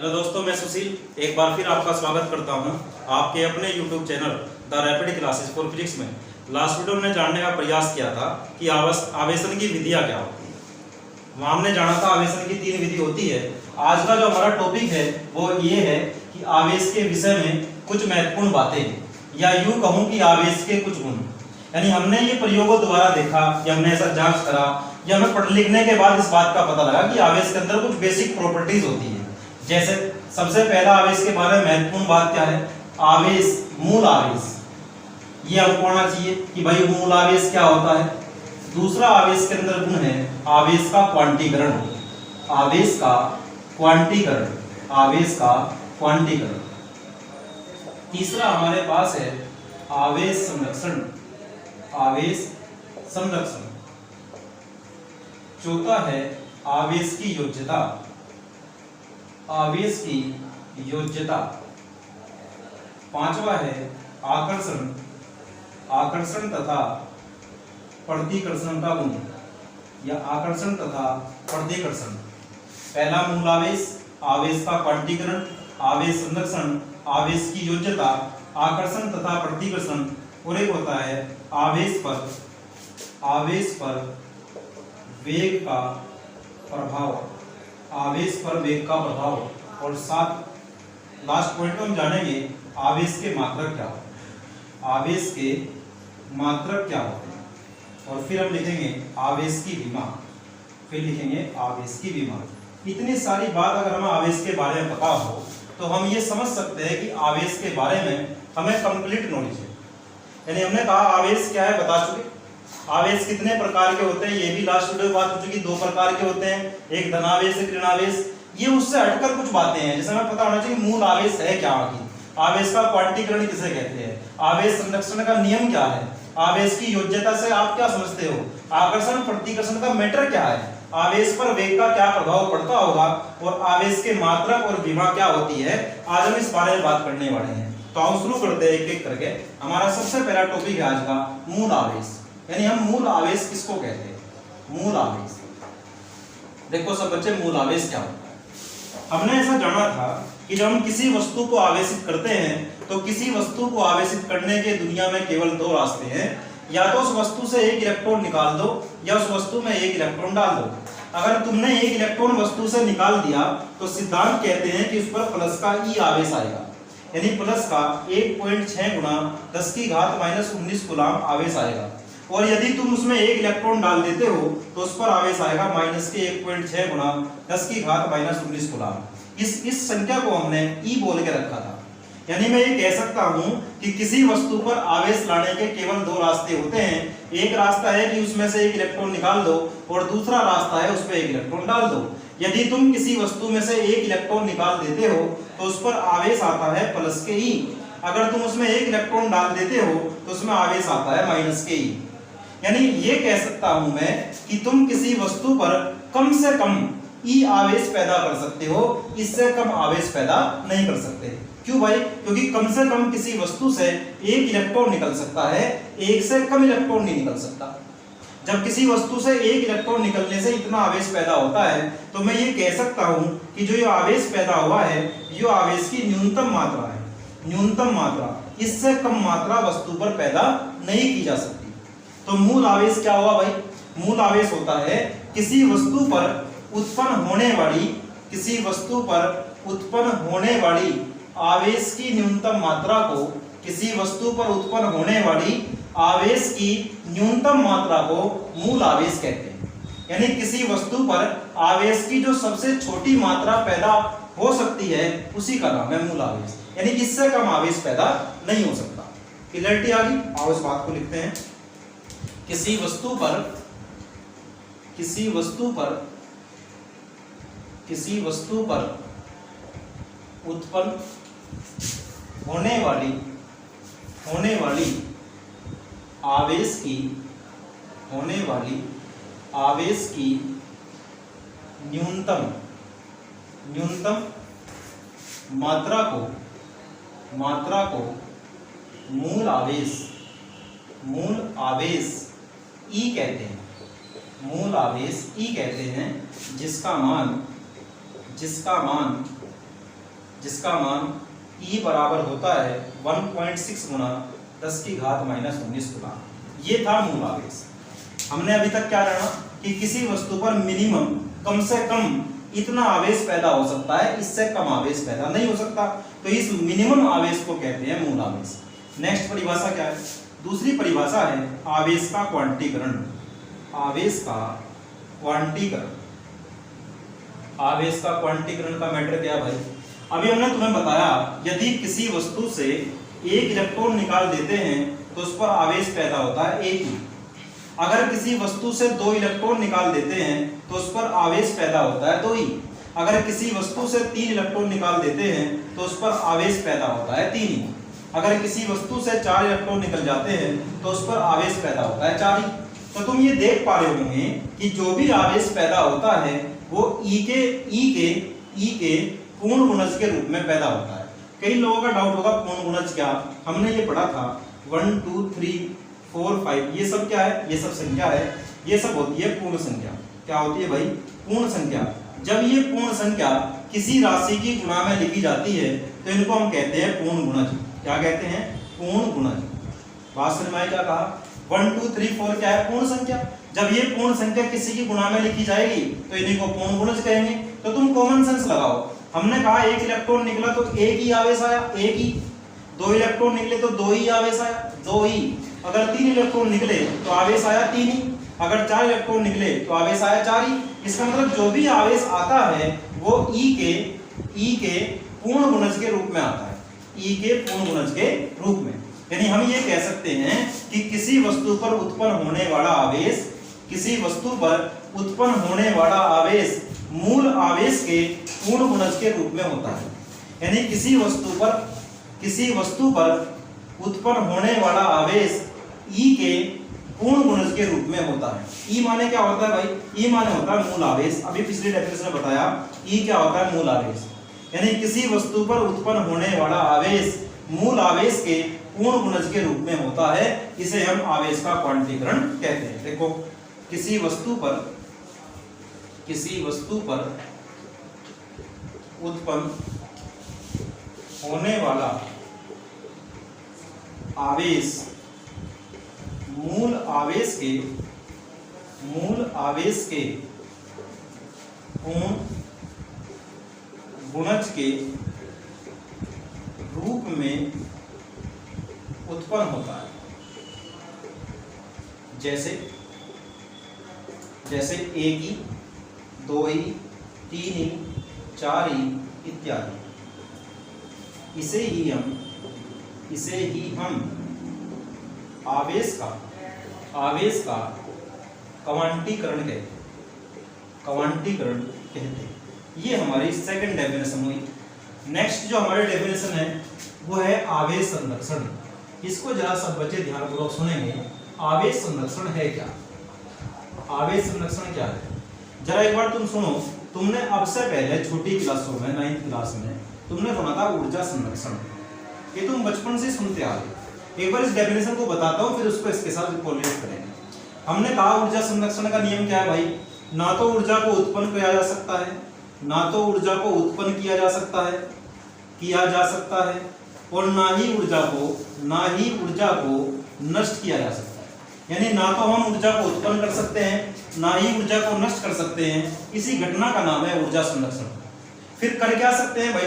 Hello दोस्तों, मैं सुशील एक बार फिर आपका स्वागत करता हूं आपके अपने YouTube channel the rapid classes for physics में। लास्ट वीडियो में जानने का प्रयास किया था कि आवेशन की विधियां क्या होती हैं। वहाँ हमने जाना था आवेशन की 3 विधि होती है। आज का जो हमारा टॉपिक है वो ये है कि आवेश के विषय में कुछ महत्वपूर्ण बातें, या यूँ कहूँ कि आवेश के कुछ गुण। यानी हमने ये प्रयोगों द्वारा देखा या हमने ऐसा जांच करा या हमें पढ़ लिखने के बाद इस बात का पता लगा कि आवेश के अंदर कुछ बेसिक प्रॉपर्टीज होती है। जैसे सबसे पहला आवेश के बारे में महत्वपूर्ण बात क्या है? आवेश, मूल आवेश। ये हमको आना चाहिए कि भाई मूल आवेश क्या होता है। दूसरा आवेश के अंदर गुण है आवेश का क्वांटीकरण। आवेश का क्वांटीकरण, आवेश का क्वांटीकरण। तीसरा हमारे पास है आवेश संरक्षण, आवेश संरक्षण। चौथा है आवेश की योज्यता, आवेश की योज्यता। पांचवा है आकर्षण, आकर्षण तथा प्रतिकर्षण का गुण, या आकर्षण तथा प्रतिकर्षण। पहला मूल आवेश, आवेश का क्वांटीकरण, आवेश संरक्षण, आवेश की योज्यता, आकर्षण तथा प्रतिकर्षण। और एक होता है आवेश पर वेग का प्रभाव, आवेश पर वेग का प्रभाव। और साथ लास्ट पॉइंट में हम जानेंगे आवेश के मात्रक क्या होते हैं, आवेश के मात्रक क्या होते हैं। और फिर हम लिखेंगे आवेश की विमा, फिर लिखेंगे आवेश की विमा। इतनी सारी बात अगर हमें आवेश के बारे में पता हो तो हम ये समझ सकते हैं कि आवेश के बारे में हमें कंप्लीट नॉलेज है। यानी हमने कहा आवेश क्या है बता चुके, आवेश कितने प्रकार के होते हैं ये भी लास्ट वीडियो में बात हो चुकी। 2 प्रकार के होते हैं, एक धनावेश, एक ऋणावेश। ये उससे हटकर कुछ बातें हैं जैसे हमें पता होना चाहिए मूल आवेश है क्या, आवेश का क्वांटीकरण किसे कहते हैं, आवेश संरक्षण का नियम क्या है, आवेश की योज्यता से आप क्या समझते हो, आकर्षण प्रतिकर्षण का मैटर क्या है, आवेश पर वेग का क्या प्रभाव पड़ता होगा, और आवेश के मात्रक और विमा क्या होती है। आज हम इस बारे में बात करने वाले हैं। तो आओ शुरू करते हैं एक एक करके। हमारा सबसे पहला टॉपिक है आज का मूल आवेश। यानी हम मूल आवेश किसको कहते हैं? मूल आवेश। देखो सब बच्चे, मूल आवेश क्या होता है? हमने ऐसा जाना था कि जब हम किसी वस्तु को आवेशित करते हैं तो किसी वस्तु को आवेशित करने के दुनिया में केवल 2 रास्ते हैं, या तो उस वस्तु से एक इलेक्ट्रॉन निकाल दो या उस वस्तु में एक इलेक्ट्रॉन डाल दो। अगर तुमने एक इलेक्ट्रॉन वस्तु से निकाल दिया तो सिद्धांत कहते हैं कि उस पर प्लस का ई आवेश आएगा, यानी प्लस का 1.6 गुना 10 की घात -19 कूलम आवेश आएगा। और यदि तुम उसमें एक इलेक्ट्रॉन डाल देते हो तो उस पर आवेश आएगा माइनस के 1.6 गुना 10 की घात -19 कूलम। इस संख्या को हमने ई बोल के रखा था। यानी मैं ये कह सकता हूं कि किसी वस्तु पर आवेश लाने के केवल 2 रास्ते होते हैं। एक रास्ता है कि उसमें से एक इलेक्ट्रॉन निकाल दो, और दूसरा रास्ता है उस पर एक इलेक्ट्रॉन डाल दो। यदि तुम किसी वस्तु में से एक इलेक्ट्रॉन निकाल देते हो तो उस पर आवेश आता है प्लस के ई। अगर तुम उसमें एक इलेक्ट्रॉन डाल देते हो तो उसमें आवेश आता है माइनस के ई। यानी ये कह सकता हूं मैं कि तुम किसी वस्तु पर कम से कम ई आवेश पैदा कर सकते हो, इससे कम आवेश पैदा नहीं कर सकते। क्यों भाई? क्योंकि कम से कम किसी वस्तु से एक इलेक्ट्रॉन निकल सकता है, एक से कम इलेक्ट्रॉन नहीं निकल सकता। जब किसी वस्तु से एक इलेक्ट्रॉन निकलने से इतना आवेश पैदा होता है तो मैं ये कह सकता हूं कि जो ये आवेश पैदा हुआ है ये आवेश की न्यूनतम मात्रा है, न्यूनतम मात्रा। इससे कम मात्रा वस्तु पर पैदा नहीं की जा सकती। तो मूल आवेश क्या हुआ भाई? मूल आवेश होता है किसी वस्तु पर उत्पन्न होने वाली, किसी वस्तु पर उत्पन्न होने वाली आवेश की न्यूनतम मात्रा को, किसी वस्तु पर उत्पन्न होने वाली आवेश की न्यूनतम मात्रा को मूल आवेश कहते हैं। यानी किसी वस्तु पर आवेश की जो सबसे छोटी मात्रा पैदा हो सकती है उसी का नाम है मूल आवेश। यानी इससे कम आवेश पैदा नहीं हो सकता। क्लियरिटी आ गई? आओ इस बात को लिखते हैं। किसी वस्तु पर उत्पन्न होने वाली आवेश की न्यूनतम मात्रा को मूल आवेश ई कहते हैं। मूल आवेश ई कहते हैं जिसका मान जिसका मान E बराबर होता है 1.6 गुना 10 की घात -19 गुना। ये था मूल आवेश। हमने अभी तक क्या जाना कि किसी वस्तु पर मिनिमम कम से कम इतना आवेश पैदा हो सकता है, इससे कम आवेश पैदा नहीं हो सकता। तो इस मिनिमम आवेश को कहते हैं मूल आवेश। नेक्स्ट परिभाषा क्या है? दूसरी परिभाषा है आवेश का क्वांटीकरण। आवेश का क्वांटीकरण। आवेश का क्वांटीकरण का मैटर क्या भाई? अभी हमने तुम्हें बताया यदि किसी वस्तु से एक इलेक्ट्रॉन निकाल देते हैं तो उस पर आवेश पैदा होता है एक ही। अगर किसी वस्तु से 2 इलेक्ट्रॉन निकाल देते हैं तो उस पर आवेश पैदा होता है 2 ही। अगर किसी वस्तु से 3 इलेक्ट्रॉन निकाल देते हैं तो उस पर आवेश पैदा होता है 3 ही। अगर किसी वस्तु से 4 इलेक्ट्रॉन निकल जाते हैं तो उस पर आवेश पैदा होता है 4 ही। तो तुम ये देख पा रहे होंगे कि जो भी आवेश पैदा होता है वो E के पूर्ण गुणज के रूप में पैदा होता है। कई लोगों का डाउट होगा पूर्ण गुणज क्या? हमने ये पढ़ा था 1 2 3 4 5 ये सब क्या है? ये सब संख्या है। ये सब होती है पूर्ण संख्या। क्या होती है भाई? पूर्ण संख्या। जब ये पूर्ण संख्या किसी राशि की गुणा में लिखी जाती है तो इनको हम कहते हैं पूर्ण गुणज। क्या कहते हैं? पूर्ण गुणज। बात समझ में आई क्या कहा? 1 2 3 4 क्या है? पूर्ण संख्या। जब ये पूर्ण संख्या किसी की गुणा में लिखी जाएगी तो इन्हीं को पूर्ण गुणज कहेंगे। तो तुम कॉमन सेंस लगाओ। हमने कहा एक इलेक्ट्रॉन निकला तो एक ही आवेश आया, एक ही। 2 इलेक्ट्रॉन निकले तो 2 ही आवेश आया, 2 ही। अगर 3 इलेक्ट्रॉन निकले तो आवेश आया 3 ही। अगर 4 इलेक्ट्रॉन निकले तो आवेश आया 4 ही। इसका मतलब जो भी आवेश आता है वो E के पूर्ण गुणज के रूप में आता है। E के पूर्ण गुणज के रूप में। यानी हम ये कह सकते हैं कि किसी वस्तु पर उत्पन्न होने वाला आवेश, किसी वस्तु पर उत्पन्न होने वाला आवेश मूल आवेश के पूर्ण गुणज के रूप में होता है। यानी किसी वस्तु पर उत्पन्न होने वाला आवेश E के पूर्ण गुणज के रूप में होता है। E माने क्या होता है भाई? E माने होता है मूल आवेश। अभी पिछली डेफिनेशन में बताया E क्या होता है? मूल आवेश। यानी किसी वस्तु पर उत्पन्न होने वाला आवेश मूल आवेश के पूर्ण गुणज के रूप में होता है। इसे हम आवेश का क्वांटीकरण कहते हैं। देखो किसी वस्तु पर उत्पन्न होने वाला आवेश मूल आवेश के पूर्ण गुणज के रूप में उत्पन्न होता है। जैसे 1 ही, 2 ही, 3 ही, 4 ही इत्यादि। इसे ही हम आवेश का क्वांटीकरण कहते हैं। ये हमारी सेकंड डेफिनेशन हुई। नेक्स्ट जो हमारी डेफिनेशन है वो है आवेश संरक्षण। इसको जरा सब बच्चे ध्यानपूर्वक सुनेंगे। आवेश संरक्षण है क्या? आवेश संरक्षण क्या है? जरा एक बार तुम सुनो। तुमने अब से पहले छोटी क्लासों में 9th क्लास में तुमने सुना था ऊर्जा संरक्षण। ये तुम बचपन से सुनते आ रहे। एक बार इस डेफिनेशन को बताता हूँ, फिर उसको इसके साथ कोरिलेट करेंगे। हमने कहा ऊर्जा संरक्षण का नियम क्या है भाई? ना तो ऊर्जा को उत्पन्न किया जा सकता है, ना तो ऊर्जा को उत्पन्न किया जा सकता है और ना ही ऊर्जा को नष्ट किया जा सकता है। यानी ना तो हम ऊर्जा को उत्पन्न कर सकते हैं, ना ही ऊर्जा को नष्ट कर सकते हैं। इसी घटना का नाम है ऊर्जा संरक्षण। फिर कर क्या सकते हैं भाई?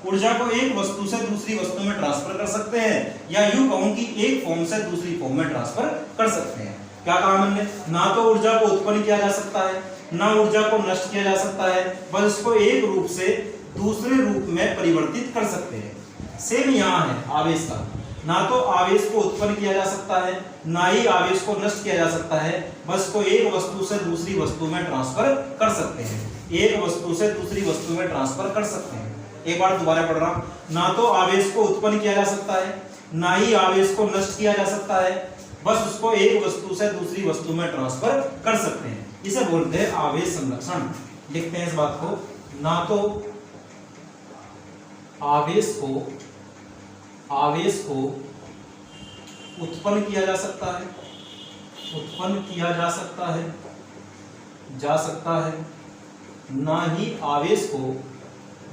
ऊर्जा को एक वस्तु से दूसरी वस्तु में ट्रांसफर कर सकते हैं, या यूं कहूं कि एक फॉर्म से दूसरी फॉर्म में ट्रांसफर कर सकते हैं। क्या कहा हमने? ना तो ऊर्जा को उत्पन्न किया जा सकता है, ना ऊर्जा को नष्ट किया जा सकता है, बस इसको एक रूप से दूसरे रूप में परिवर्तित कर सकते हैं। सेम यहाँ है आवेश का। ना तो आवेश को उत्पन्न किया जा सकता है, ना ही आवेश को नष्ट किया जा सकता है, बस को एक वस्तु से दूसरी वस्तु में ट्रांसफर कर सकते हैं। एक वस्तु से दूसरी वस्तु में ट्रांसफर कर सकते हैं। एक बार दोबारा पढ़ रहा हूं। ना तो आवेश को उत्पन्न किया जा सकता है, ना ही आवेश को नष्ट किया जा सकता है, बस उसको एक वस्तु से दूसरी वस्तु में ट्रांसफर कर सकते हैं। इसे बोलते हैं आवेश संरक्षण। लिखते हैं इस बात को। ना तो आवेश को उत्पन्न किया जा सकता है, ना ही आवेश को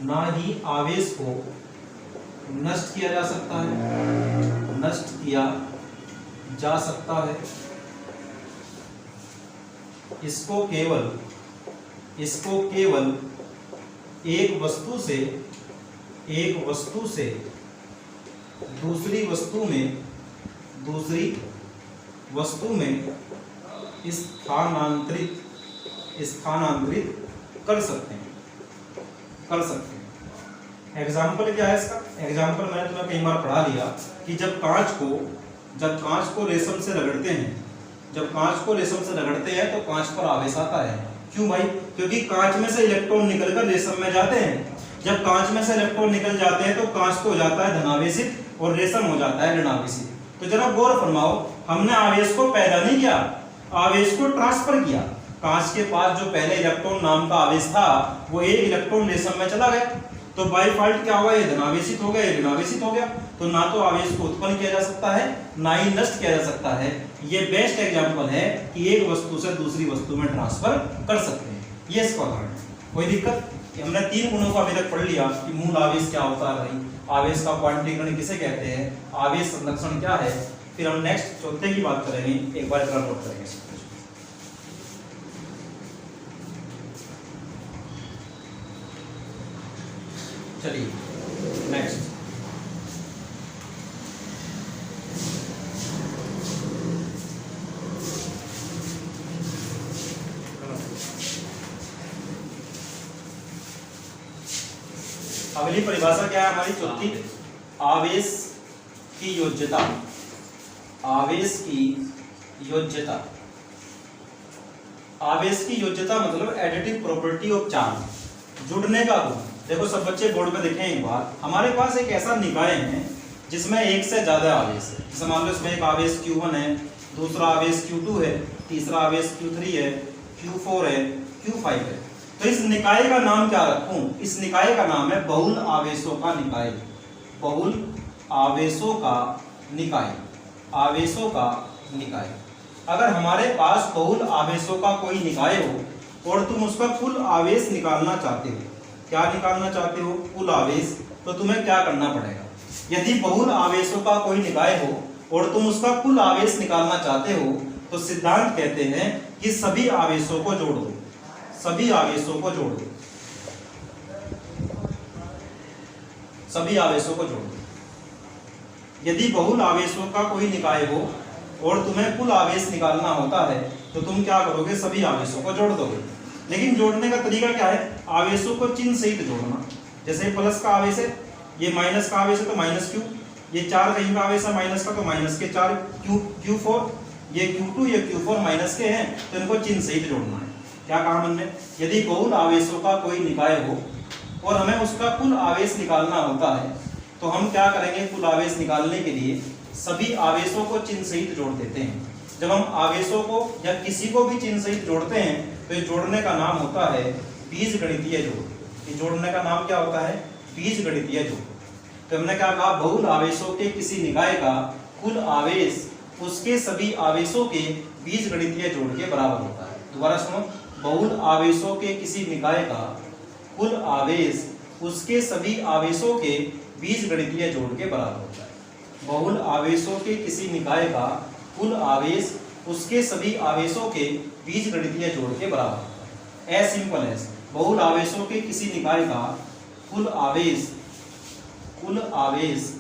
ना ही आवेश को नष्ट किया जा सकता है, नष्ट किया जा सकता है। इसको केवल एक वस्तु से दूसरी वस्तु में स्थानांतरित कर सकते हैं। एग्जाम्पल क्या है इसका? एग्जाम्पल मैंने तुम्हें कई बार पढ़ा लिया कि जब कांच को रेशम से रगड़ते हैं तो कांच पर आवेश आता है। क्यों भाई? क्योंकि कांच में से इलेक्ट्रॉन निकलकर रेशम में जाते हैं। जब कांच में से इलेक्ट्रॉन निकल जाते हैं तो कांच तो हो जाता है धनावेशित और रेशम हो जाता है ऋणावेशित। तो जरा गौर फरमाओ, हमने आवेश को पैदा नहीं किया, आवेश को ट्रांसफर किया। कांच के पास जो पहले इलेक्ट्रॉन नाम का आवेश था वो एक इलेक्ट्रॉन रेशम में चला गया, तो बाई डिफॉल्ट क्या हुआ? ये धनावेशित हो गया, ये ऋणावेशित हो गया। तो ना तो आवेश को उत्पन्न किया जा सकता है, ना ही नष्ट किया जा सकता है। ये बेस्ट एग्जांपल है कि एक वस्तु से दूसरी वस्तु में ट्रांसफर कर सकते हैं। ये इसका उदाहरण है। कोई दिक्कत? हमने 3 गुणों को अभी तक पढ़ लिया कि मूल आवेश क्या होता है भाई, आवेश का क्वांटीकरण किसे कहते हैं, आवेश संरक्षण क्या है। फिर हम नेक्स्ट चौथे की बात करेंगे, एक बार जरा नोट करेंगे। चलिए नेक्स्ट, अगली परिभाषा क्या है हमारी? चौथी, आवेश की योज्यता। आवेश की योज्यता मतलब एडिटिव प्रॉपर्टी ऑफ चार्ज, जुड़ने का गुण। देखो सब बच्चे बोर्ड पे देखें एक बार, हमारे पास एक ऐसा निकाय है जिसमें एक से ज्यादा आवेश है। जैसे मान लो इसमें एक आवेश Q1 है, दूसरा आवेश Q2 है, तीसरा आवेश Q3 है, Q4 है, Q5 है। तो इस निकाय का नाम क्या रखूं? इस निकाय का नाम है बहुल आवेशों का निकाय। बहुल आवेशों का निकाय, आवेशों का निकाय। अगर हमारे पास बहुल आवेशों का कोई निकाय हो और तुम उसका कुल आवेश निकालना चाहते हो, क्या निकालना चाहते हो? कुल आवेश। तो तुम्हें क्या करना पड़ेगा? यदि बहुल आवेशों का कोई निकाय हो और तुम उसका कुल आवेश निकालना चाहते हो तो सिद्धांत कहते हैं कि सभी आवेशों को जोड़ दो, सभी आवेशों को जोड़ दो, सभी आवेशों को जोड़ दो। यदि बहुल आवेशों का कोई निकाय हो और तुम्हें कुल आवेश निकालना होता है तो तुम क्या करोगे? सभी आवेशों को जोड़ दोगे। लेकिन जोड़ने का तरीका क्या है? आवेशों को चिन्ह सहित जोड़ना। जैसे प्लस का आवेश है, ये माइनस का आवेश है तो माइनस Q, ये 4 कहीं का आवेश है माइनस का तो माइनस के 4 Q4, ये Q2 ये Q4 माइनस के हैं तो इनको चिन्ह सहित जोड़ना है। क्या कहा हमने? यदि बहुल आवेशों का कोई निकाय हो और हमें उसका कुल आवेश निकालना होता है तो हम क्या करेंगे? कुल आवेश निकालने के लिए सभी आवेशों को चिन्ह सहित जोड़ देते हैं। जब हम आवेशों को या किसी को भी चिन्ह सहित जोड़ते हैं तो ये जोड़ने का नाम होता है बीजगणितीय जोड़। ये जोड़ने का नाम क्या होता है? बीजगणितीय जोड़। तो हमने क्या कहा? बहुल आवेशों के किसी निकाय का कुल आवेश उसके सभी आवेशों के बीजगणितीय जोड़ के बराबर होता है। दोबारा सुनो, बहुल आवेशों के किसी निकाय का कुल आवेश उसके सभी आवेशों के बीजगणितीय जोड़ के बराबर होता है। बहुल आवेशों के किसी निकाय का कुल आवेश उसके सभी आवेशों के बीजगणितीय जोड़ के बराबर होता है। एज सिंपल एज बहुल आवेशों के किसी निकाय का कुल आवेश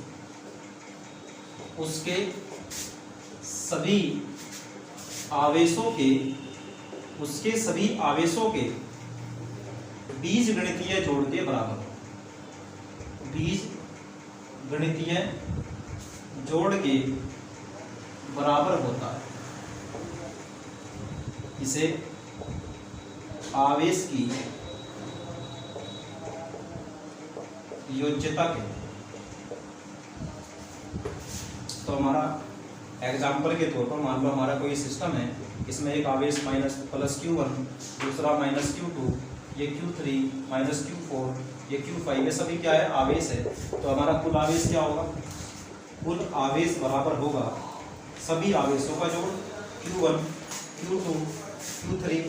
उसके सभी आवेशों के बीजगणितीय जोड़ के बराबर, बीजगणितीय जोड़ के बराबर होता है। इसे आवेश की योज्यता कहते हैं। तो हमारा एग्जाम्पल के तौर पर मान लो हमारा कोई सिस्टम है, इसमें एक आवेश प्लस Q1, दूसरा माइनस Q2, ये Q3, माइनस Q4, ये Q5, ये सभी क्या है? आवेश है। तो हमारा कुल आवेश क्या होगा? कुल आवेश बराबर होगा सभी आवेशों का जोड़ Q1, Q2, Q3,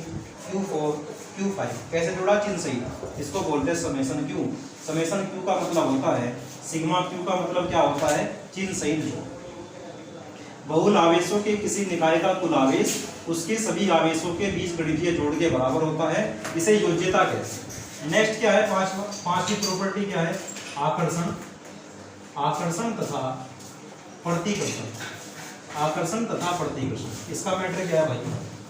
Q4, Q5। कैसे जोड़ा? चिन्ह सहित। इसको बोलते हैं समेशन Q। समेशन क्यू का मतलब होता है सिग्मा क्यू का मतलब क्या होता है, चिन्ह सहित जोड़। बहुल आवेशों के किसी निकाय का कुल आवेश उसके सभी आवेशों के बीच गणितीय जोड़ के बराबर होता है, इसे योज्यता कहते हैं। नेक्स्ट क्या है, पांचवी प्रॉपर्टी क्या है, आकर्षण। आकर्षण तथा प्रतिकर्षण। आकर्षण तथा प्रतिकर्षण, इसका मैटर क्या है भाई,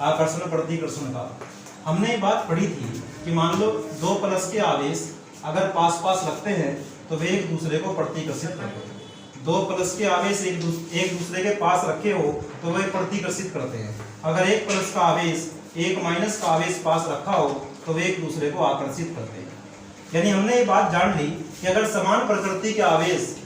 आकर्षण प्रतिकर्षण का। हमने ये बात पढ़ी थी कि मान लो दो प्लस के आवेश अगर पास पास रखते हैं तो वे एक दूसरे को प्रतिकर्षित करते हैं। दो प्लस के आवेश एक दूसरे के पास रखे हो तो वे प्रतिकर्षित करते हैं। अगर एक प्लस का आवेश एक माइनस का आवेश पास रखा हो तो वे एक दूसरे को आकर्षित करते हैं। यानी हमने ये बात जान ली कि अगर समान प्रकृति के आवेश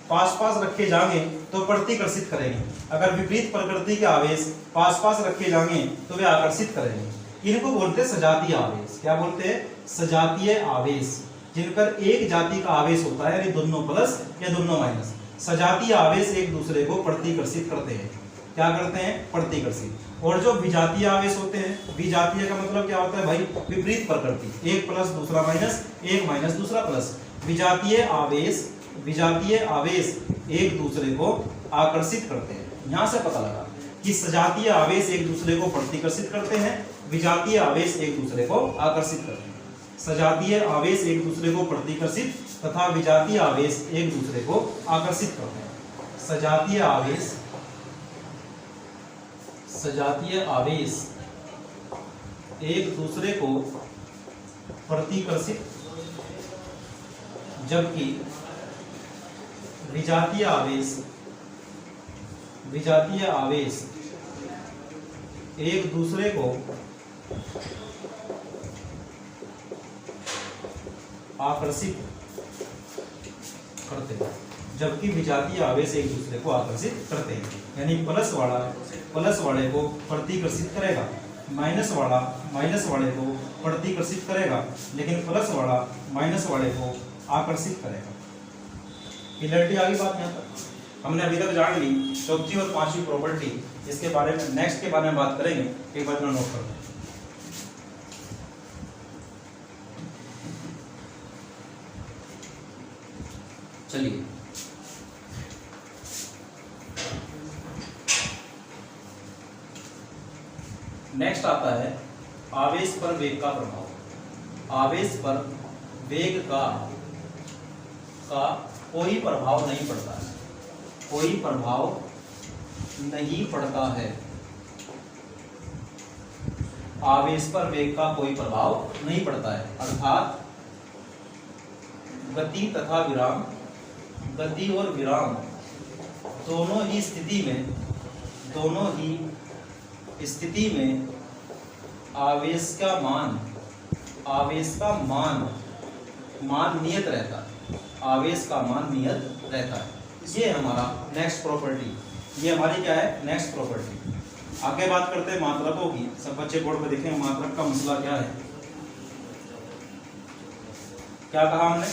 पास पास रखे जाएंगे तो प्रतिकर्षित करेंगे, अगर विपरीत प्रकृति के आवेश पास पास रखे जाएंगे तो वे आकर्षित करेंगे। इनको बोलते हैं सजातीय आवेश। क्या बोलते हैं, सजातीय आवेश, जिन पर एक जाति का आवेश होता है, यानी दोनों प्लस या दोनों माइनस। सजातीय आवेश एक दूसरे को प्रतिकर्षित करते हैं। क्या करते हैं, प्रतिकर्षित। और जो विजातीय आवेश होते हैं, विजातीय का मतलब क्या होता है भाई, विपरीत प्रकृति, एक प्लस दूसरा माइनस, एक माइनस दूसरा प्लस। विजातीय आवेश एक दूसरे को आकर्षित करते हैं। यहां से पता लगा कि सजातीय आवेश एक दूसरे को प्रतिकर्षित करते हैं, विजातीय आवेश एक दूसरे को आकर्षित करते हैं। सजातीय आवेश एक दूसरे को प्रतिकर्षित तथा विजातीय आवेश एक दूसरे को आकर्षित करते हैं। सजातीय आवेश एक दूसरे को प्रतिकर्षित, जबकि विजातीय आवेश एक दूसरे को आकर्षित करते हैं, जबकि विजातीय आवेश एक दूसरे को आकर्षित करते हैं। यानी प्लस वाले को प्रतिकर्षित करेगा, माइनस वाले को प्रतिकर्षित करेगा, लेकिन प्लस वाला माइनस वाले को आकर्षित करेगा। क्लियरिटी आ गई बात यहाँ तक। हमने अभी तक जान ली चौथी और पांचवी प्रॉपर्टी। इसके बारे में नेक्स्ट के बारे में बात करेंगे, एक बार नोट कर लें। चलिए, नेक्स्ट आता है आवेश पर वेग का प्रभाव। आवेश पर वेग का कोई प्रभाव नहीं पड़ता है, कोई प्रभाव नहीं पड़ता है। आवेश पर वेग का कोई प्रभाव नहीं पड़ता है, अर्थात गति और विराम दोनों ही स्थिति में आवेश का मान नियत रहता है। आवेश का मान नियत रहता है। ये हमारा नेक्स्ट प्रॉपर्टी, ये हमारी क्या है, नेक्स्ट प्रॉपर्टी। आगे बात करते हैं मात्रकों की। सब बच्चे बोर्ड पे देखें मात्रक का मसला क्या है। क्या कहा हमने,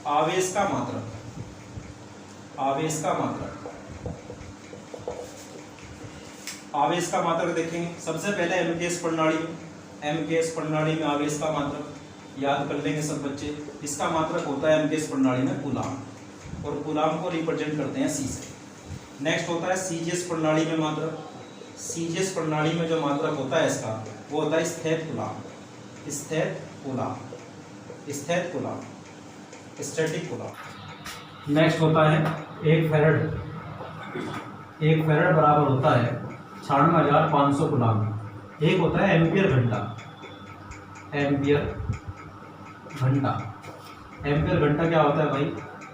आवेश का मात्रक। आवेश का मात्रक देखेंगे सबसे पहले एमकेएस प्रणाली में आवेश का मात्रक याद कर लेंगे सब बच्चे। इसका मात्रक होता है एमकेएस प्रणाली में कूलाम, और कूलाम को रिप्रेजेंट करते हैं सी से। नेक्स्ट होता है सीजीएस प्रणाली में मात्रक। सीजीएस प्रणाली में जो मात्रक होता है इसका, वो होता है स्थिर कूलाम, स्टैटिक कूलाम। नेक्स्ट होता है 1 फैराड। 1 फैराड बराबर होता है 96,500 कूलाम। एक होता है एम्पियर घंटा क्या होता है भाई,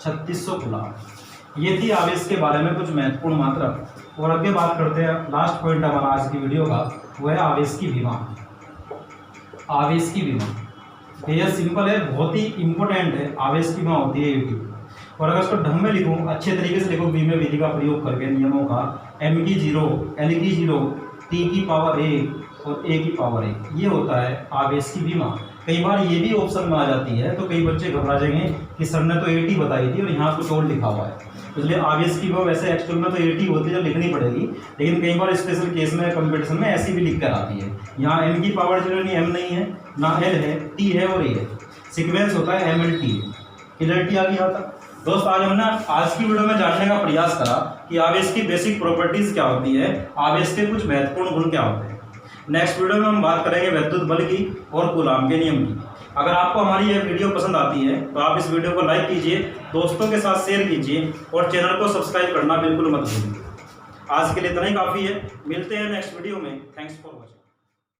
3600 कूलाम। ये थी आवेश के बारे में कुछ महत्वपूर्ण मात्रक। और आगे बात करते हैं, लास्ट पॉइंट हमारा आज की वीडियो का, वो है आवेश की विमा। ये सिंपल है, बहुत ही इंपॉर्टेंट है। आवेश की विमा होती है AT। और अगर इसको ढंग में लिखूं, अच्छे तरीके से लिखो, बीमे विधि का प्रयोग करके नियमों का, mg0, lg0, t की पावर a और a की पावर a, ये होता है आवेश की विमा। कई बार ये भी ऑप्शन में आ जाती है, तो कई बच्चे घबरा जाएंगे कि सर ने तो AT बताई थी और यहाँ कुछ और लिखा हुआ है। इसलिए आवेश की विमा वैसे एक्चुअल में तो AT होती है, लिखनी पड़ेगी, लेकिन कई बार स्पेशल केस में कंपटीशन में ऐसी भी लिख कर आती है। यहाँ m की पावर 0 नहीं, m नहीं है, ना l है, t है और a है। सीक्वेंस होता है MLT। क्लियरिटी आ गई यहाँ तक। दोस्त आज हमने आज की वीडियो में जानने का प्रयास करा कि आवेश की बेसिक प्रॉपर्टीज क्या होती है, आवेश के कुछ महत्वपूर्ण गुण क्या होते हैं। नेक्स्ट वीडियो में हम बात करेंगे विद्युत बल की और कूलाम के नियम की। अगर आपको हमारी यह वीडियो पसंद आती है तो आप इस वीडियो को लाइक कीजिए, दोस्तों के साथ शेयर कीजिए और चैनल को सब्सक्राइब करना बिल्कुल मत भूलिए। आज के लिए इतना ही काफ़ी है, मिलते हैं नेक्स्ट वीडियो में। Thanks for watching.